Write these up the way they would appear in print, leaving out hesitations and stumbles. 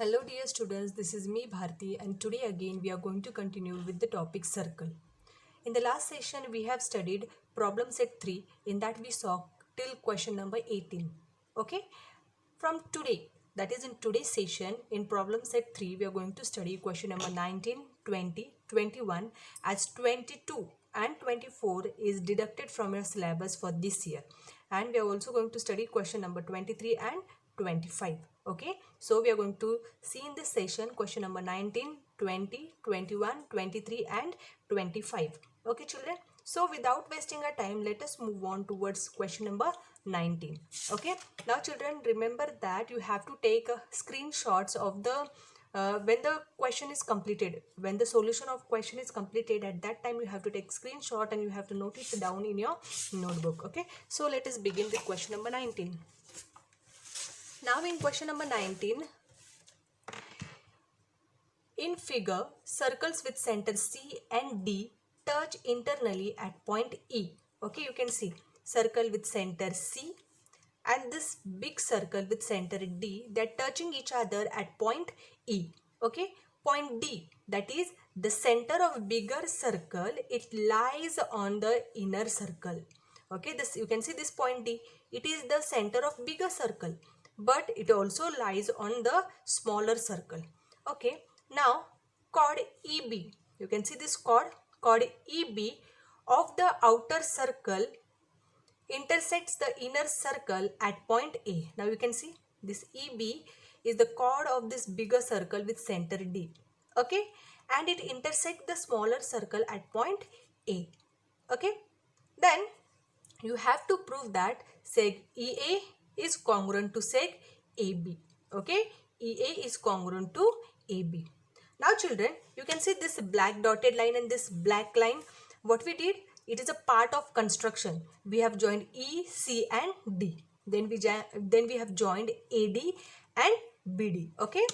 Hello dear students, this is me Bharti and today again we are going to continue with the topic circle. In the last session we have studied problem set 3, in that we saw till question number 18. Okay, from today, that is in today's session, in problem set 3 we are going to study question number 19, 20, 21, as 22 and 24 is deducted from your syllabus for this year, and we are also going to study question number 23 and 25. Okay, so we are going to see in this session question number 19, 20, 21, 23 and 25. Okay children, so without wasting our time, let us move on towards question number 19. Okay, now children, remember that you have to take screenshots of the when the question is completed, when the solution of question is completed, at that time you have to take screenshot and you have to note it down in your notebook. Okay, so let us begin with question number 19. Now in question number 19, in figure, circles with center C and D touch internally at point E. Okay, you can see circle with center C and this big circle with center D, they are touching each other at point E. Okay, point D, that is the center of bigger circle, it lies on the inner circle. Okay, this you can see this point D, it is the center of bigger circle, but it also lies on the smaller circle. Okay, now chord EB, you can see this chord EB of the outer circle intersects the inner circle at point A. Now you can see this EB is the chord of this bigger circle with center D. Okay, and it intersects the smaller circle at point A. Okay, then you have to prove that seg EA is congruent to seg AB. Okay, EA is congruent to AB. Now children, you can see this black dotted line and this black line. What we did, it is a part of construction. We have joined E, C and D. Then we have joined AD and BD. Okay,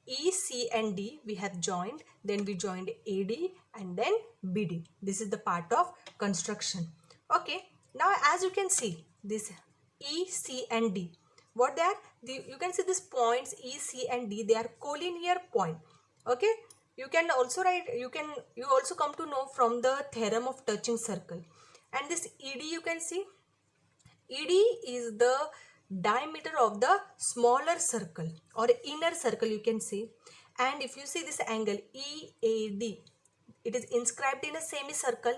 E, C and D we have joined. Then we joined AD and then BD. This is the part of construction. Okay, now as you can see this E, C and D, what they are, you can see these points E, C and D, they are collinear point. Okay, you can also write, you also come to know from the theorem of touching circle. And this ED, you can see ED is the diameter of the smaller circle or inner circle, you can see. And if you see this angle EAD, it is inscribed in a semicircle.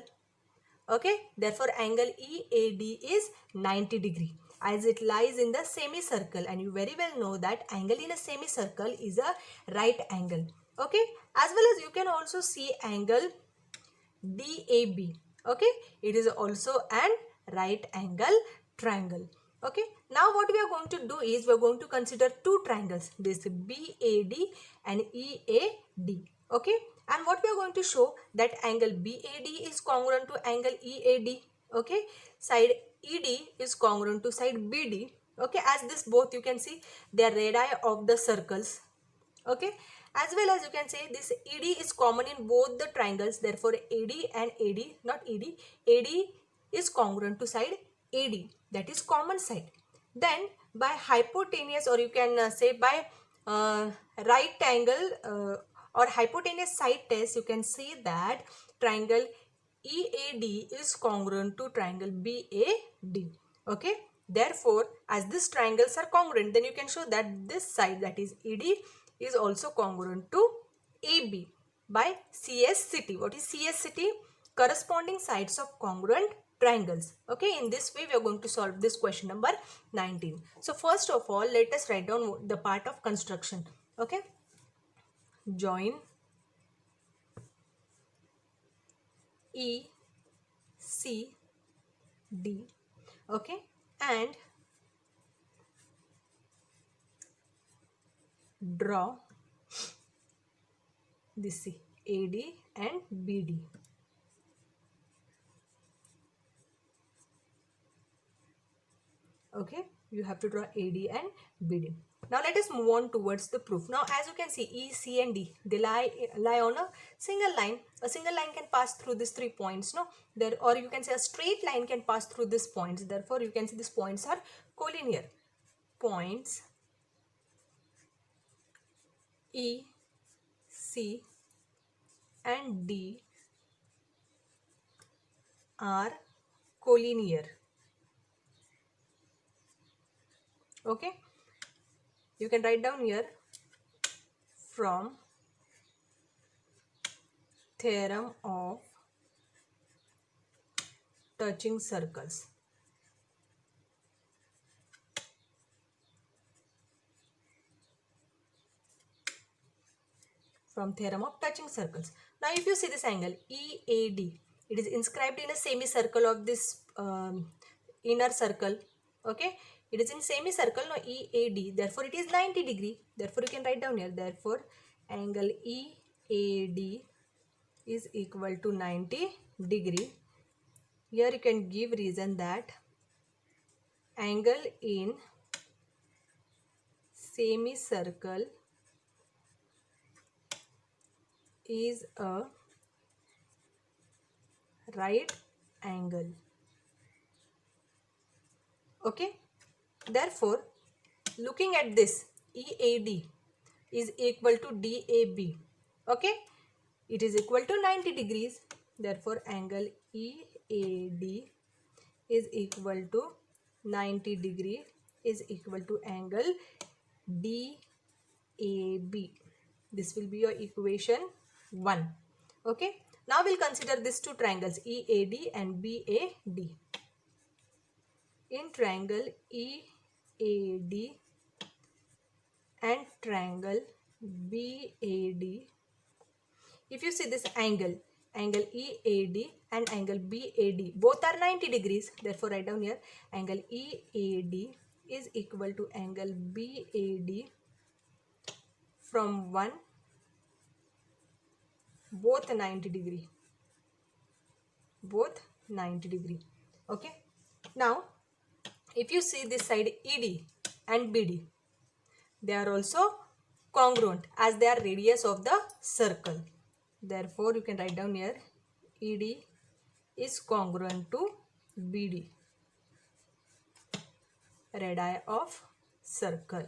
Okay, therefore angle EAD is 90 degree as it lies in the semicircle, and you very well know that angle in a semicircle is a right angle. Okay, as well as you can also see angle DAB. Okay, it is also an right angle triangle. Okay, now what we are going to do is we are going to consider two triangles, this BAD and EAD. Okay, and what we are going to show that angle BAD is congruent to angle EAD. Okay, side ED is congruent to side BD. Okay, as this both you can see they are radii of the circles. Okay, as well as you can say this ED is common in both the triangles, therefore AD and AD, not ED, AD is congruent to side AD, that is common side. Then by hypotenuse, or you can say by right angle or hypotenuse side test, you can see that triangle EAD is congruent to triangle BAD. Okay, therefore as these triangles are congruent, then you can show that this side, that is ED, is also congruent to AB by CSCT. What is CSCT? Corresponding sides of congruent triangles. Okay, in this way we are going to solve this question number 19. So first of all, let us write down the part of construction. Okay, join E, C, D. Okay, and draw this AD and BD. Okay, you have to draw AD and BD. Now let us move on towards the proof. Now as you can see, E, C and D, they lie on a single line. A single line can pass through these 3 points, no? There, or you can say a straight line can pass through these points. Therefore you can see these points are collinear. Points E, C and D are collinear. Okay, you can write down here from theorem of touching circles. From theorem of touching circles. Now if you see this angle EAD, it is inscribed in a semicircle of this inner circle. Okay, it is in semicircle. Now EAD, therefore it is 90 degree. Therefore you can write down here, therefore angle EAD is equal to 90 degree. Here you can give reason that angle in semicircle is a right angle. Okay, therefore looking at this, EAD is equal to DAB. Okay, it is equal to 90 degrees. Therefore angle EAD is equal to 90 degree is equal to angle DAB. This will be your equation 1. Okay, now we'll consider these two triangles EAD and BAD. In triangle EAD and triangle BAD, if you see this angle EAD and angle BAD, both are 90 degrees. Therefore write down here angle EAD is equal to angle BAD from 1, both 90 degree. Both 90 degree. Okay, now if you see this side ED and BD, they are also congruent as they are radius of the circle. Therefore you can write down here ED is congruent to BD, radii of circle.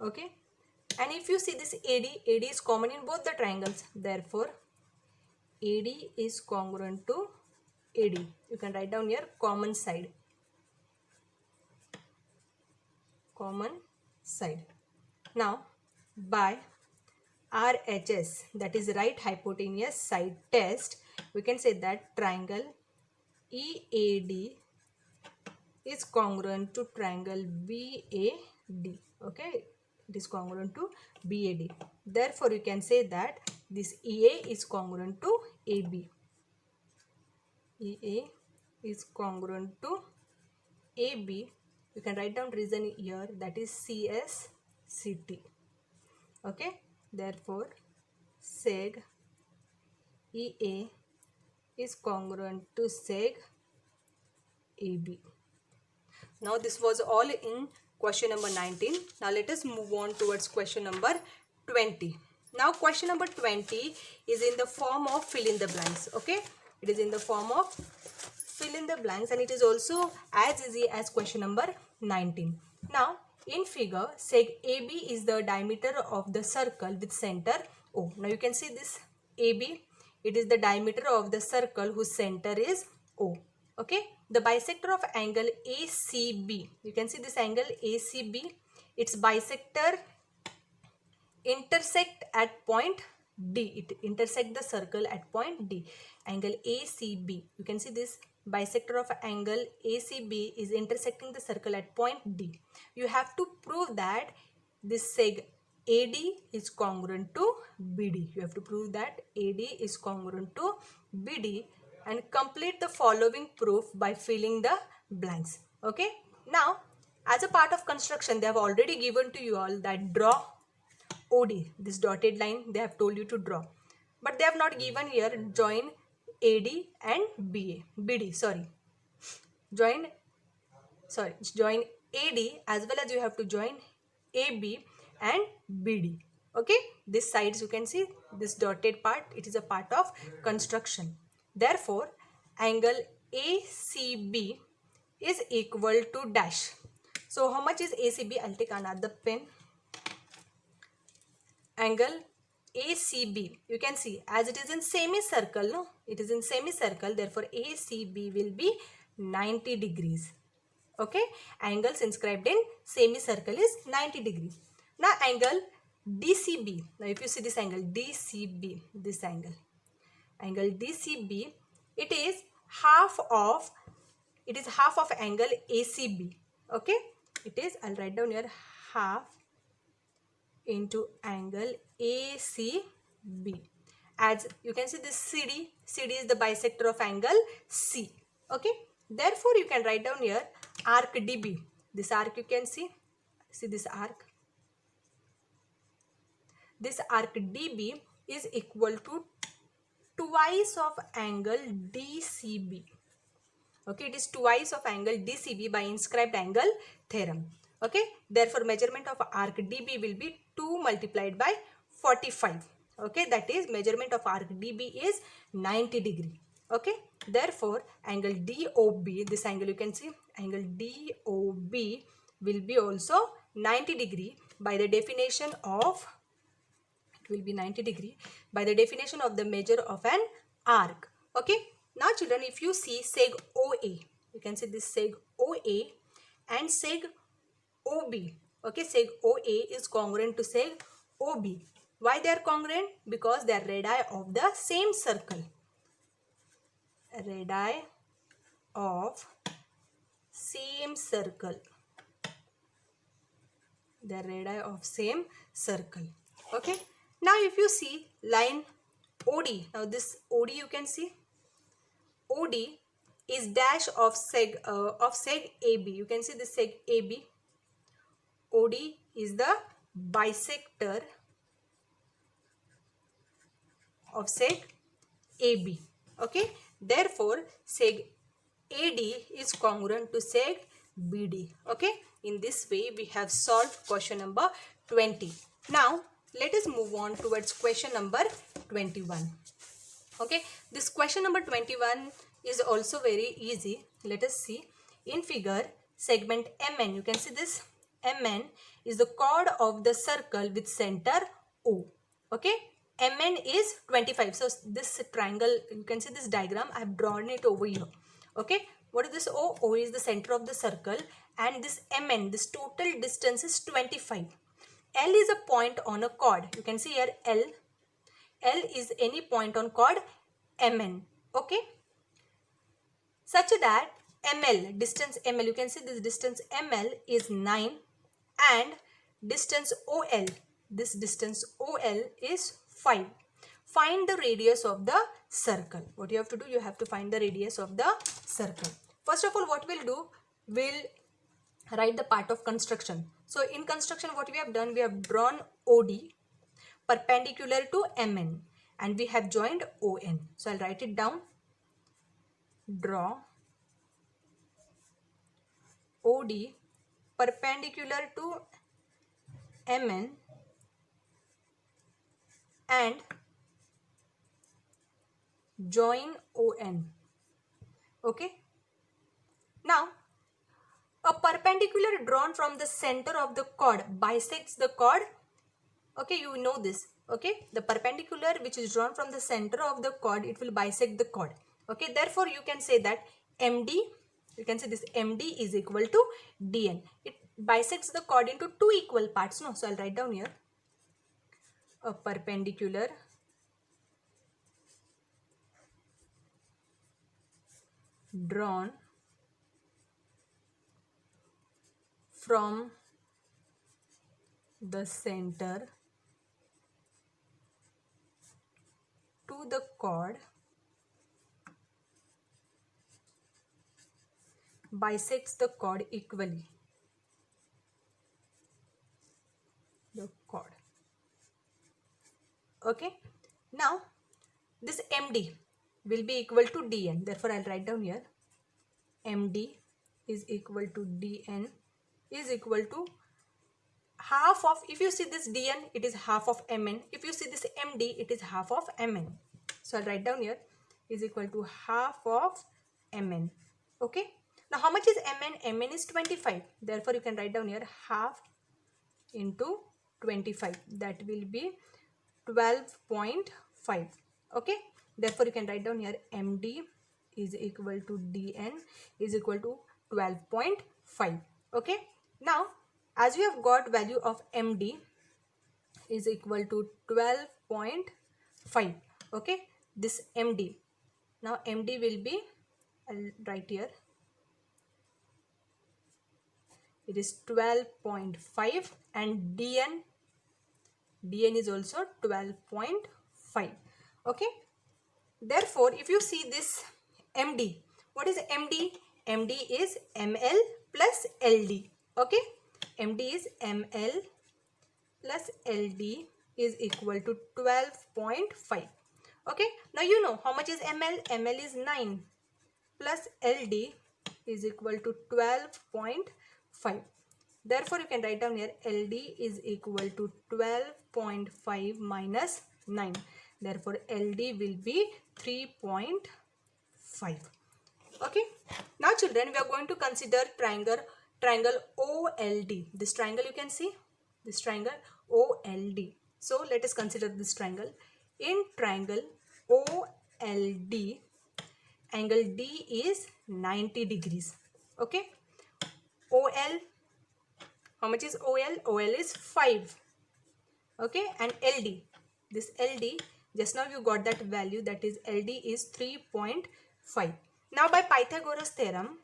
Okay, and if you see this AD is common in both the triangles. Therefore AD is congruent to AD. You can write down here common side. Common side. Now by RHS, that is right hypotenuse side test, we can say that triangle EAD is congruent to triangle BAD. Okay, it is congruent to BAD. Therefore you can say that this EA is congruent to AB. EA is congruent to AB. You can write down reason here, that is CSCT. Okay, therefore seg EA is congruent to seg AB. Now this was all in question number 19. Now let us move on towards question number 20. Now question number 20 is in the form of fill in the blanks. Okay, it is in the form of fill in the blanks and it is also as easy as question number 19. Now in figure, seg AB is the diameter of the circle with center O. Now you can see this AB, it is the diameter of the circle whose center is O. Okay, the bisector of angle ACB, you can see this angle ACB, its bisector intersect at point D. It intersect the circle at point D. Angle ACB, you can see this bisector of angle ACB is intersecting the circle at point D. You have to prove that this seg AD is congruent to BD. You have to prove that AD is congruent to BD and complete the following proof by filling the blanks. Okay, now as a part of construction, they have already given to you all that draw OD, this dotted line they have told you to draw, but they have not given here join AD and BD, join AD as well as you have to join AB and BD. Okay, this sides you can see this dotted part, it is a part of construction. Therefore angle ACB is equal to dash. So how much is ACB? I'll take another pen. angle ACB. You can see as it is in semicircle, no? It is in semicircle, therefore ACB will be 90 degrees. Okay, angles inscribed in semicircle is 90 degrees. Now angle DCB. Now if you see this angle DCB, this angle DCB, it is half of angle ACB. Okay, it is, I'll write down here, half into angle ACB. As you can see, this CD is the bisector of angle C. Okay, therefore you can write down here arc DB. This arc you can see this arc. This arc DB is equal to twice of angle DCB. Okay, it is twice of angle DCB by inscribed angle theorem. Okay, therefore measurement of arc DB will be 2 multiplied by 45. Okay, that is measurement of arc DB is 90 degree. Okay, therefore angle DOB, this angle you can see, angle DOB will be also 90 degree by the definition of, it will be 90 degree by the definition of the measure of an arc. Okay, now children, if you see seg OA, you can see this seg OA and seg OB. Okay, seg OA is congruent to seg OB. Why they are congruent? Because they are radii of the same circle. Radii of same circle. They are radii of same circle. Okay. Now if you see line OD, now this OD you can see, OD is dash of seg AB. You can see the seg AB. OD is the bisector of seg AB. Okay, therefore seg AD is congruent to seg BD. Okay, in this way we have solved question number 20. Now let us move on towards question number 21. Okay, this question number 21 is also very easy. Let us see. In figure, segment MN, you can see this MN is the chord of the circle with center O. Okay, MN is 25. So this triangle, you can see this diagram, I have drawn it over here. Okay, what is this O? O is the center of the circle, and this MN, this total distance is 25. L is a point on a chord. You can see here L. L is any point on chord MN. Okay, such that ML, distance ML, you can see this distance ML is 9 and distance OL, this distance OL is 5. Find the radius of the circle. What you have to do, you have to find the radius of the circle. First of all, what we'll do, we'll write the part of construction. So in construction, what we have done, we have drawn OD perpendicular to MN and we have joined ON. So I'll write it down. Draw OD perpendicular to MN and join ON. Okay. Now, a perpendicular drawn from the center of the chord bisects the chord. Okay, you know this. Okay, the perpendicular which is drawn from the center of the chord, it will bisect the chord. Okay, therefore you can say that MD, you can say this MD is equal to DN. It bisects the chord into two equal parts. No, so I'll write down here a perpendicular drawn from the center to the chord bisects the chord equally. The chord. Okay. Now this MD will be equal to DN. Therefore, I'll write down here MD is equal to DN is equal to half of, if you see this DN, it is half of MN. If you see this MD, it is half of MN. So I'll write down here is equal to half of MN. Okay. Now how much is MN? MN is 25. Therefore you can write down here half into 25. That will be 12.5. Okay, therefore you can write down here MD is equal to DN is equal to 12.5. Okay, now as we have got value of MD is equal to 12.5. Okay, this MD, now MD will be, I'll write here, it is 12.5, and DN is also 12.5. Okay, therefore if you see this MD, what is MD? MD is ML plus LD. Okay, MD is ML plus LD is equal to 12.5. Okay, now you know how much is ML? ML is 9 plus LD is equal to 12.5. Therefore, you can write down here LD is equal to 12.5 minus 9. Therefore, LD will be 3.5. Okay. Now, children, we are going to consider triangle OLD. This triangle you can see. This triangle OLD. So, let us consider this triangle. In triangle OLD, angle D is 90 degrees. Okay. OL, how much is OL? OL is 5. Okay, and LD, this LD, just now you got that value, that is LD is 3.5. Now by Pythagoras theorem,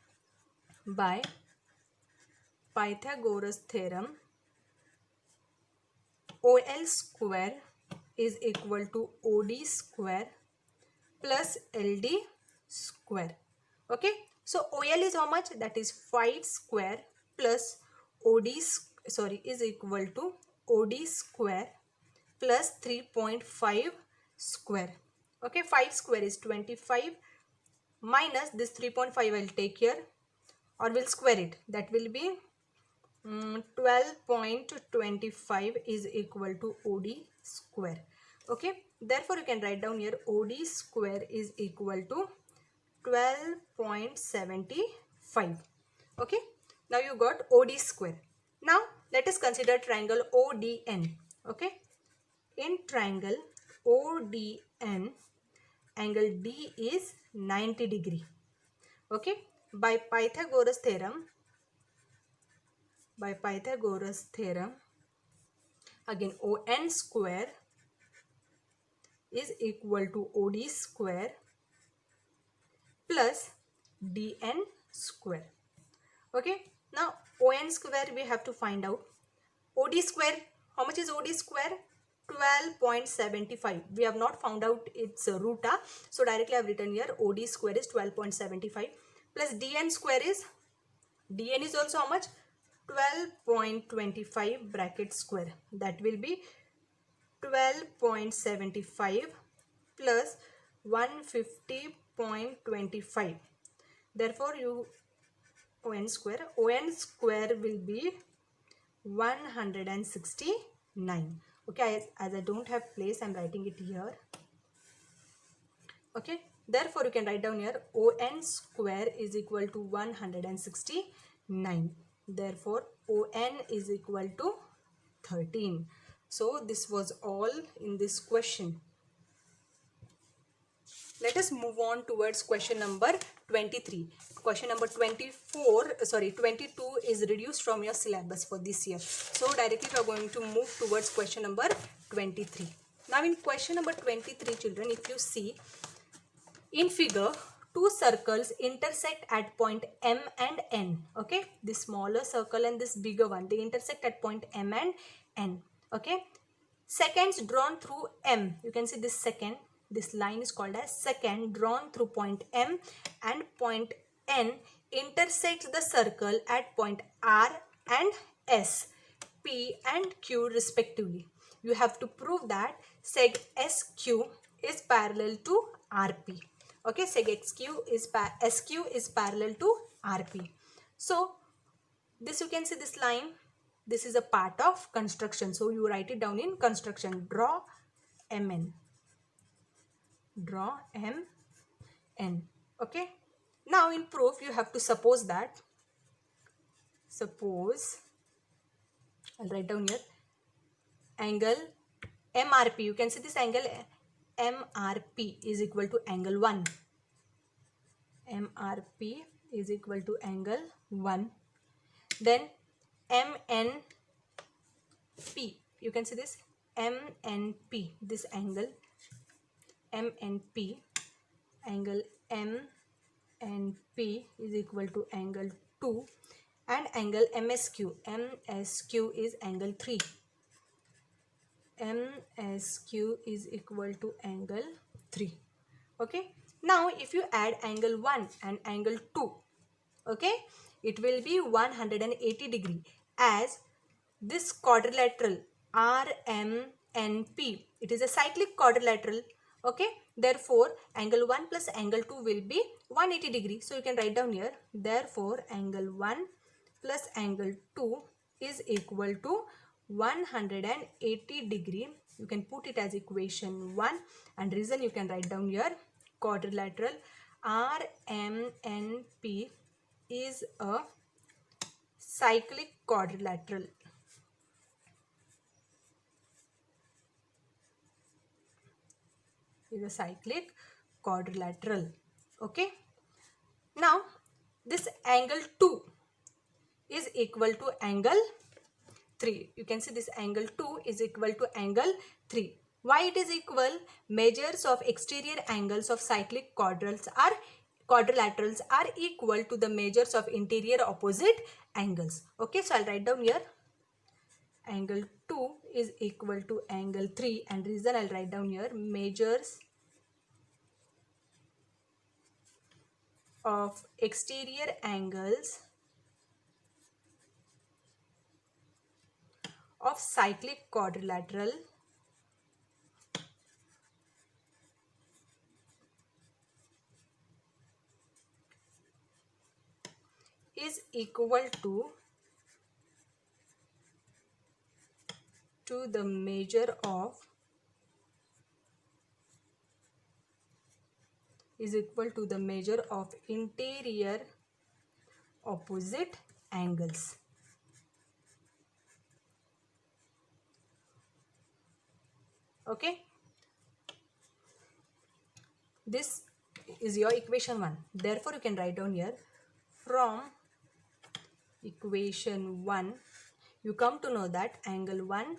OL square is equal to OD square plus LD square. Okay, so OL is how much? That is 5 square plus is equal to OD square plus 3.5 square. Okay, 5 square is 25 minus this 3.5 I will take here, or will square it. That will be 12.25 is equal to OD square. Okay, therefore you can write down here OD square is equal to 12.75. Okay, now you got OD square. Now let us consider triangle ODN. Okay, in triangle ODN, angle D is 90 degree. Okay, by Pythagoras theorem, again ON square is equal to OD square plus DN square. Okay, now ON square we have to find out. OD square, how much is OD square? 12.75. We have not found out its root, so directly I have written here OD square is 12.75 plus DN square is, DN is also how much? 12.25 bracket square. That will be 12.75 plus 150.25. Therefore, ON square will be 169. Okay, as I don't have place, I am writing it here. Okay, therefore you can write down here ON square is equal to 169. Therefore, ON is equal to 13. So this was all in this question. Let us move on towards question number 23. Question number 22 is reduced from your syllabus for this year. So directly we are going to move towards question number 23. Now in question number 23, children, if you see in figure, two circles intersect at point M and N. Okay, this smaller circle and this bigger one, they intersect at point M and N. Okay, seconds drawn through M. You can see this second. This line is called as secant drawn through point M and point N intersects the circle at point R and S, P and Q respectively. You have to prove that seg SQ is parallel to RP. Okay, seg SQ is parallel to RP. So this, you can see this line. This is a part of construction. So you write it down in construction. Draw MN. Draw MN. Okay. Now in proof you have to suppose that. I'll write down here. angle MRP. You can see this angle MRP is equal to angle 1. MRP is equal to angle 1. Then MNP. You can see this MNP. This angle MNP. Angle MNP is equal to angle 2. And angle MSQ. MSQ is angle 3. MSQ is equal to angle 3. Okay. Now if you add angle 1 and angle 2, okay, it will be 180 degree, as this quadrilateral RMNP, it is a cyclic quadrilateral. Okay, therefore angle 1 plus angle 2 will be 180 degree. So you can write down here, therefore angle 1 plus angle 2 is equal to 180 degree. You can put it as equation 1, and reason you can write down here, quadrilateral RMNP is a cyclic quadrilateral. Is a cyclic quadrilateral. Okay. Now this angle 2 is equal to angle 3. You can see this angle 2 is equal to angle 3. Why it is equal? Measures of exterior angles of cyclic quadrilaterals are equal to the measures of interior opposite angles. Okay, so I'll write down here angle 2 is equal to angle 3, and reason I'll write down here, measures of exterior angles of cyclic quadrilateral is equal to the measure of interior opposite angles. Okay, this is your equation 1. Therefore you can write down here, from equation 1 you come to know that angle 1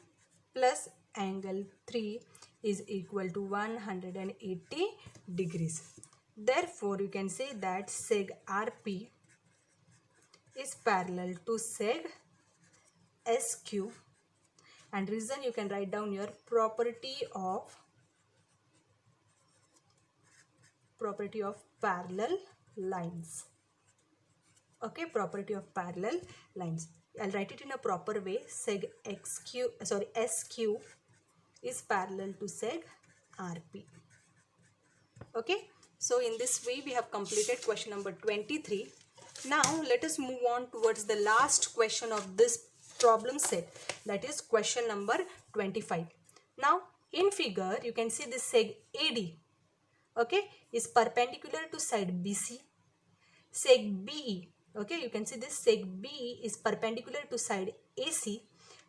plus angle 3 is equal to 180 degrees. Therefore you can say that seg RP is parallel to seg SQ, and reason you can write down your property of parallel lines. Okay, property of parallel lines. I'll write it in a proper way. Seg SQ is parallel to seg RP. Okay, so in this way we have completed question number 23. Now let us move on towards the last question of this problem set, that is question number 25. Now in figure you can see this seg AD, okay, is perpendicular to side BC. Seg BE, okay, you can see this seg BE is perpendicular to side AC.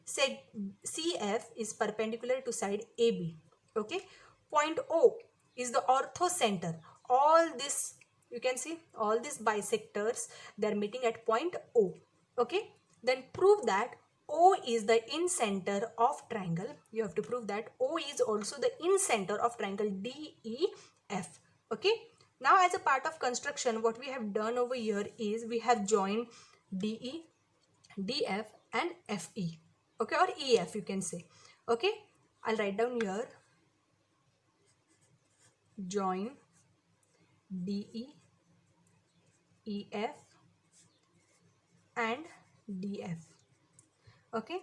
Seg CF is perpendicular to side AB. Okay, point O is the orthocenter. All this, you can see all these bisectors, they are meeting at point O. Okay, then prove that O is the incenter of triangle. You have to prove that O is also the incenter of triangle DEF. Okay, now as a part of construction, what we have done over here is we have joined DE, DF and FE. Okay, or EF you can say. Okay, I'll write down here, join DE, EF and DF. Okay,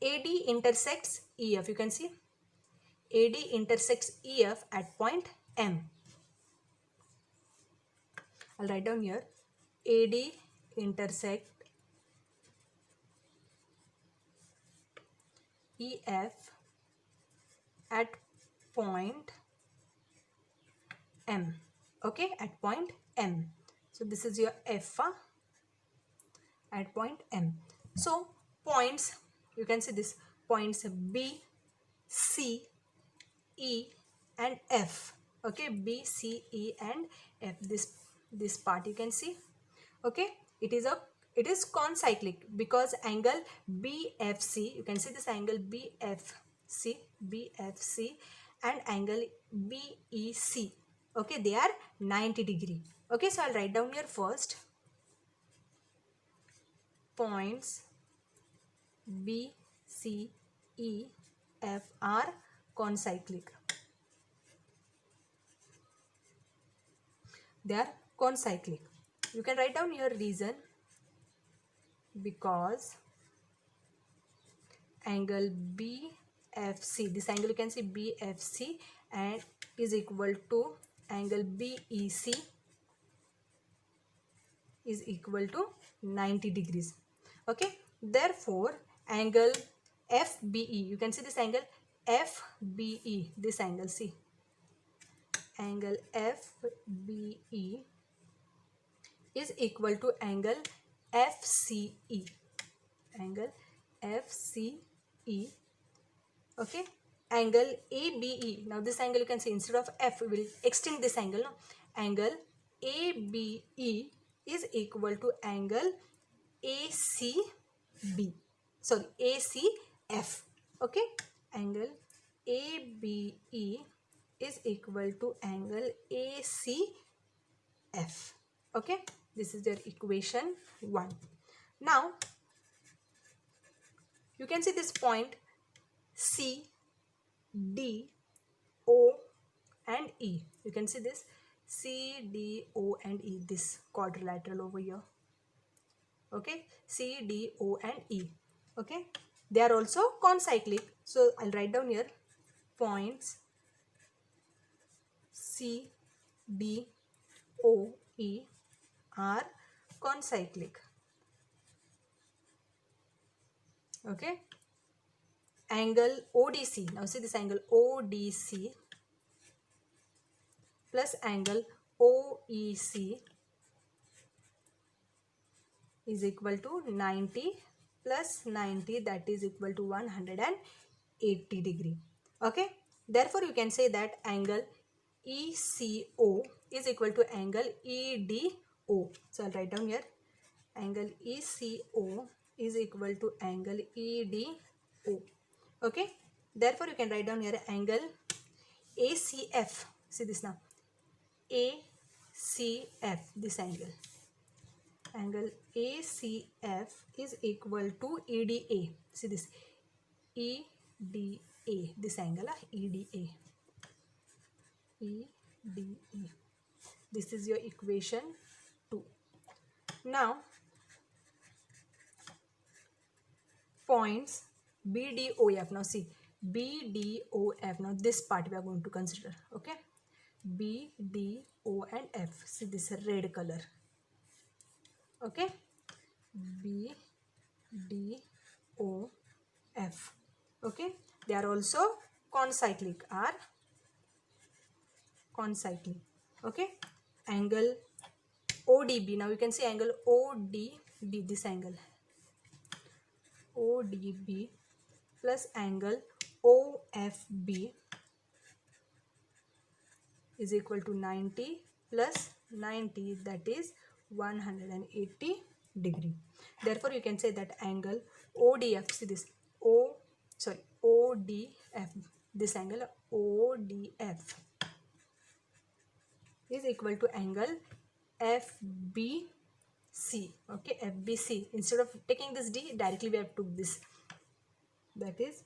AD intersects EF. You can see AD intersects EF at point M. I'll write down here, AD intersect EF at point M. Okay, at point M. So this is your F at point M. So points, you can see this points B, C, E and F. Okay, B, C, E and F. This part you can see. Okay, it is concyclic because angle BFC, you can see this angle BFC and angle BEC. Okay, they are 90 degree. Okay, so I'll write down here first. Points B, C, E, F are concyclic. They are concyclic. You can write down your reason. Because angle BFC, this angle you can see BFC and is equal to angle BEC is equal to 90 degrees. Okay, therefore angle FBE, you can see this angle FBE, this angle, see, angle FBE is equal to angle FCE, angle FCE. Okay, angle ABE, now this angle you can see instead of F we will extend this angle, no? Angle ABE is equal to angle ACB, sorry, ACF. Okay, angle ABE is equal to angle ACF. Okay, this is your equation 1. Now you can see this point C, D, O and E. You can see this C, D, O and E, this quadrilateral over here. Okay, C, D, O and E. Okay, they are also concyclic. So I'll write down here points C, D, O, E are concyclic. Okay, angle ODC, now see this angle ODC plus angle OEC is equal to 90 plus 90, that is equal to 180 degree. Okay, therefore you can say that angle ECO is equal to angle EDO. So I'll write down here angle ECO is equal to angle EDO. Okay, therefore you can write down here angle ACF. See this now, ACF, this angle ACF is equal to EDA. See this EDA, this angle EDA. This is your equation 2. Now points BDOF, now see BDOF, now this part we are going to consider. Okay, BDO and F, see this red color. Okay, BDOF. Okay, they are also concyclic, are concyclic. Okay, angle ODB, now you can see angle ODB, this angle ODB plus angle OFB is equal to 90 plus 90, that is 180 degree. Therefore you can say that angle ODF, see this ODF, this angle ODF is equal to angle FBC. Okay, FBC, instead of taking this D directly we have took this, that is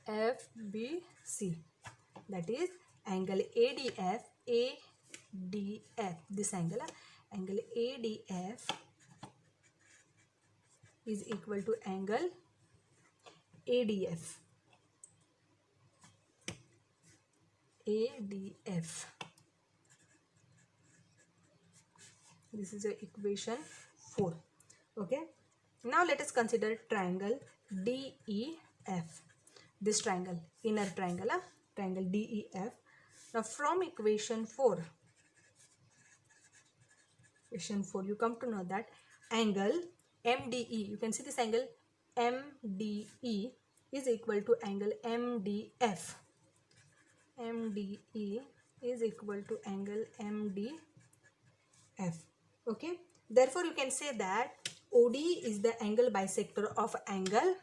FBC, that is angle ADF, this angle ADF is equal to angle ADF. This is your equation 4. Okay, now let us consider triangle DEF. This triangle, inner triangle, triangle DEF. Now from equation 4, you come to know that angle MDE, you can see this angle MDE is equal to angle MDF. MDE is equal to angle MDF. Okay. Therefore, you can say that OD is the angle bisector of angle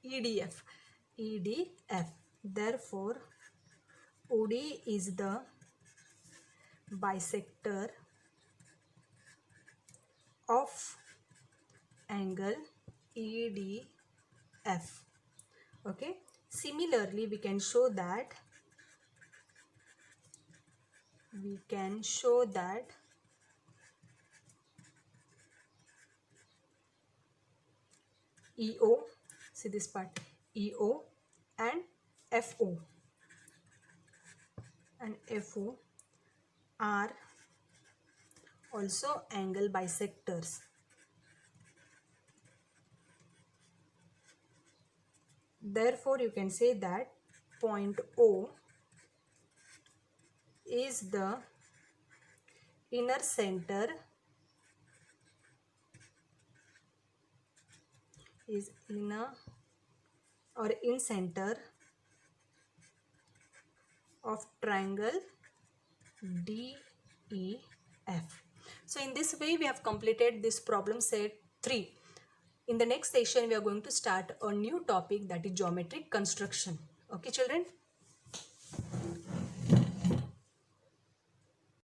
EDF. EDF. Therefore, OD is the bisector of angle EDF. Okay. Similarly, we can show that EO, see this part, EO and FO are also angle bisectors. Therefore, you can say that point O is the inner center in center of triangle DEF. So in this way we have completed this problem set 3. In the next session we are going to start a new topic, that is geometric construction. Okay children.